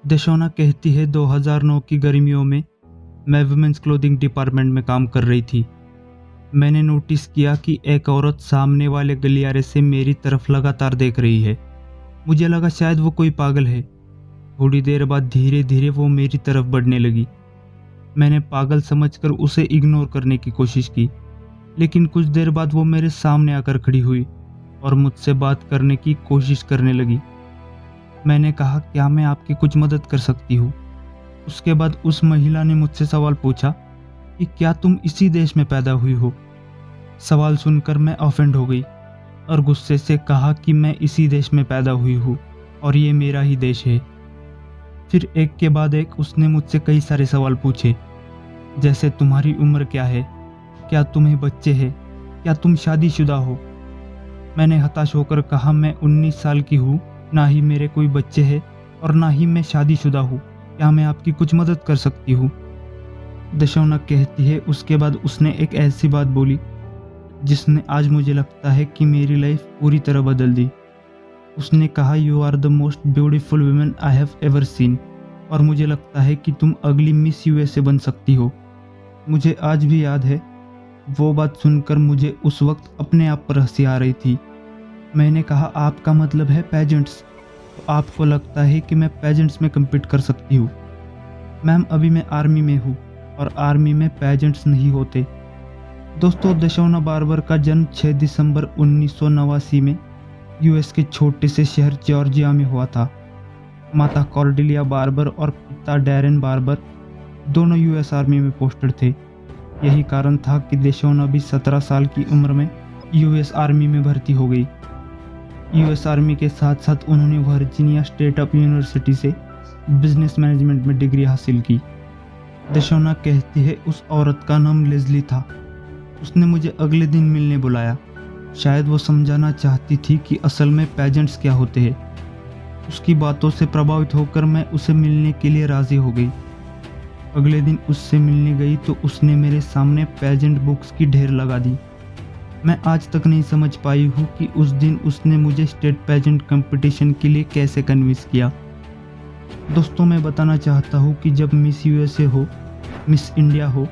दशोना कहती है 2009 की गर्मियों में मैं वुमेन्स क्लोथिंग डिपार्टमेंट में काम कर रही थी। मैंने नोटिस किया कि एक औरत सामने वाले गलियारे से मेरी तरफ लगातार देख रही है। मुझे लगा शायद वो कोई पागल है। थोड़ी देर बाद धीरे धीरे वो मेरी तरफ बढ़ने लगी। मैंने पागल समझकर उसे इग्नोर करने की कोशिश की, लेकिन कुछ देर बाद वो मेरे सामने आकर खड़ी हुई और मुझसे बात करने की कोशिश करने लगी। मैंने कहा, क्या मैं आपकी कुछ मदद कर सकती हूँ? उसके बाद उस महिला ने मुझसे सवाल पूछा कि क्या तुम इसी देश में पैदा हुई हो? सवाल सुनकर मैं ऑफेंड हो गई और गुस्से से कहा कि मैं इसी देश में पैदा हुई हूँ और ये मेरा ही देश है। फिर एक के बाद एक उसने मुझसे कई सारे सवाल पूछे, जैसे तुम्हारी उम्र क्या है, क्या तुम्हें बच्चे हैं, क्या तुम शादीशुदा हो? मैंने हताश होकर कहा, मैं 19 साल की हूँ, ना ही मेरे कोई बच्चे हैं और ना ही मैं शादीशुदा हूँ। क्या मैं आपकी कुछ मदद कर सकती हूँ? दशौना कहती है, उसके बाद उसने एक ऐसी बात बोली जिसने आज मुझे लगता है कि मेरी लाइफ पूरी तरह बदल दी। उसने कहा, you are the most beautiful women I have ever seen, और मुझे लगता है कि तुम अगली मिस यूएसए बन सकती हो। मुझे आज भी याद है, वो बात सुनकर मुझे उस वक्त अपने आप पर हंसी आ रही थी। मैंने कहा, आपका मतलब है पेजेंट्स? तो आपको लगता है कि मैं पेजेंट्स में कम्पीट कर सकती हूँ? मैम, अभी मैं आर्मी में हूँ और आर्मी में पेजेंट्स नहीं होते। दोस्तों, दशौना बार्बर का जन्म 6 दिसंबर 1989 में यूएस के छोटे से शहर जॉर्जिया में हुआ था। माता कॉर्डेलिया बार्बर और पिता डैरेन बार्बर दोनों यूएस आर्मी में पोस्टेड थे। यही कारण था कि दशौना भी 17 साल की उम्र में यूएस आर्मी में भर्ती हो गई। यूएस आर्मी के साथ साथ उन्होंने वर्जीनिया स्टेट ऑफ यूनिवर्सिटी से बिजनेस मैनेजमेंट में डिग्री हासिल की। दशौना कहती है, उस औरत का नाम लेज़ली था। उसने मुझे अगले दिन मिलने बुलाया। शायद वो समझाना चाहती थी कि असल में पेजेंट्स क्या होते हैं। उसकी बातों से प्रभावित होकर मैं उसे मिलने के लिए राजी हो गई। अगले दिन उससे मिलने गई तो उसने मेरे सामने पेजेंट बुक्स की ढेर लगा दी। मैं आज तक नहीं समझ पाई हूँ कि उस दिन उसने मुझे स्टेट पेजेंट कंपटीशन के लिए कैसे कन्विंस किया। दोस्तों, मैं बताना चाहता हूँ कि जब मिस यूएसए हो, मिस इंडिया हो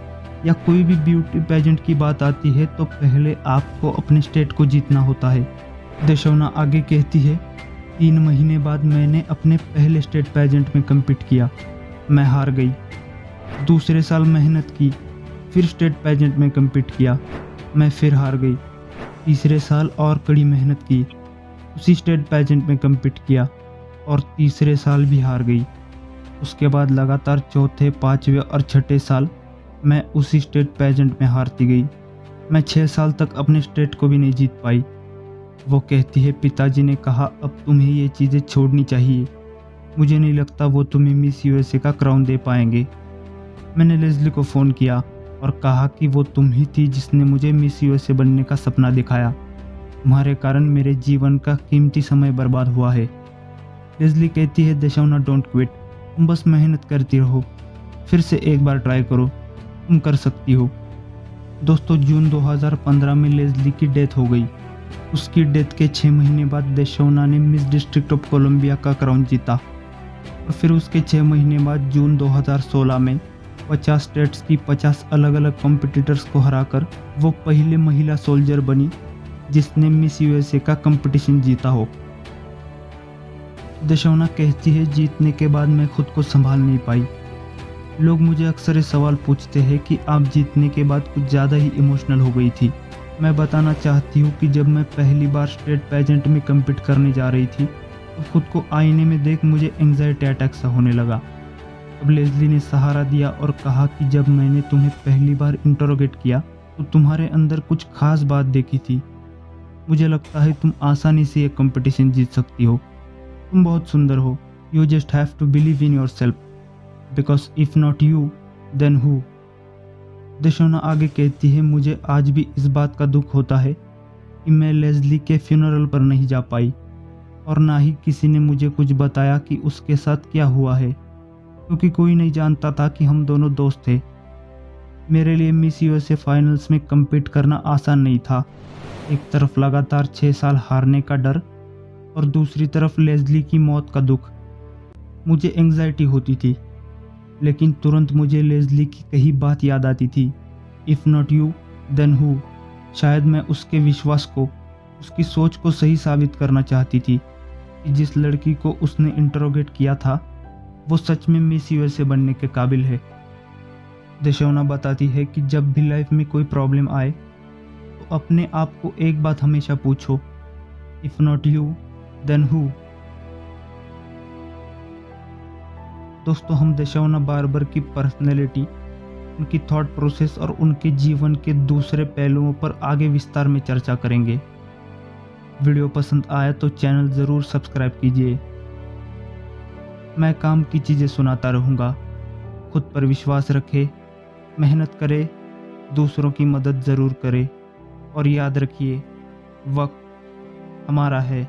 या कोई भी ब्यूटी पेजेंट की बात आती है तो पहले आपको अपने स्टेट को जीतना होता है। दशौना आगे कहती है, 3 महीने बाद मैंने अपने पहले स्टेट पेजेंट में कम्पीट किया। मैं हार गई। दूसरे साल मेहनत की, फिर स्टेट पेजेंट में कम्पीट किया। मैं फिर हार गई। तीसरे साल और कड़ी मेहनत की, उसी स्टेट पेजेंट में कम्पीट किया और तीसरे साल भी हार गई। उसके बाद लगातार चौथे, 5वें और 6ठे साल मैं उसी स्टेट पेजेंट में हारती गई। मैं 6 साल तक अपने स्टेट को भी नहीं जीत पाई। वो कहती है, पिताजी ने कहा, अब तुम्हें ये चीज़ें छोड़नी चाहिए। मुझे नहीं लगता वो तुम्हें मिस यूएसए का क्राउन दे पाएंगे। मैंने लेज़ली को फ़ोन किया और कहा कि वो तुम ही थी जिसने मुझे मिस यूएसए बनने का सपना दिखाया। तुम्हारे कारण मेरे जीवन का कीमती समय बर्बाद हुआ है। लेज़ली कहती है, दशौना डोंट क्विट, तुम बस मेहनत करती रहो, फिर से एक बार ट्राई करो, तुम कर सकती हो। दोस्तों, जून 2015 में लेज़ली की डेथ हो गई। उसकी डेथ के 6 महीने बाद दशौना ने मिस डिस्ट्रिक्ट ऑफ कोलंबिया का क्राउन जीता और फिर उसके 6 महीने बाद जून 2016 में 50 स्टेट्स की 50 अलग अलग कॉम्पिटिटर्स को हराकर वो पहले महिला सोल्जर बनी जिसने मिस यूएसए का कंपटीशन जीता हो। दशौना कहती है, जीतने के बाद मैं खुद को संभाल नहीं पाई। लोग मुझे अक्सर ये सवाल पूछते हैं कि आप जीतने के बाद कुछ ज़्यादा ही इमोशनल हो गई थी। मैं बताना चाहती हूँ कि जब मैं पहली बार स्टेट पेजेंट में कम्पीट करने जा रही थी तो खुद को आईने में देख मुझे एंग्जाइटी अटैक सा होने लगा। अब लेज़ली ने सहारा दिया और कहा कि जब मैंने तुम्हें पहली बार इंटरोगेट किया तो तुम्हारे अंदर कुछ खास बात देखी थी। मुझे लगता है तुम आसानी से ये कंपटीशन जीत सकती हो। तुम बहुत सुंदर हो। You just have to believe in yourself, because if not you then who. दशौना आगे कहती है, मुझे आज भी इस बात का दुख होता है कि मैं लेज़ली के फ्यूनरल पर नहीं जा पाई और ना ही किसी ने मुझे कुछ बताया कि उसके साथ क्या हुआ है, क्योंकि कोई नहीं जानता था कि हम दोनों दोस्त थे। मेरे लिए मिस यूएसए फाइनल्स में कम्पीट करना आसान नहीं था। एक तरफ लगातार 6 साल हारने का डर और दूसरी तरफ लेज़ली की मौत का दुख। मुझे एंग्जाइटी होती थी, लेकिन तुरंत मुझे लेज़ली की कही बात याद आती थी, if not you then who. शायद मैं उसके विश्वास को, उसकी सोच को सही साबित करना चाहती थी कि जिस लड़की को उसने इंटरोगेट किया था वो सच में मिस यूएसए बनने के काबिल है। देशोना बताती है कि जब भी लाइफ में कोई प्रॉब्लम आए तो अपने आप को एक बात हमेशा पूछो, if not you then who. दोस्तों, हम देशोना बार्बर की पर्सनैलिटी, उनकी थॉट प्रोसेस और उनके जीवन के दूसरे पहलुओं पर आगे विस्तार में चर्चा करेंगे। वीडियो पसंद आया तो चैनल ज़रूर सब्सक्राइब कीजिए। मैं काम की चीज़ें सुनाता रहूँगा। खुद पर विश्वास रखें, मेहनत करें, दूसरों की मदद ज़रूर करें और याद रखिए, वक्त हमारा है।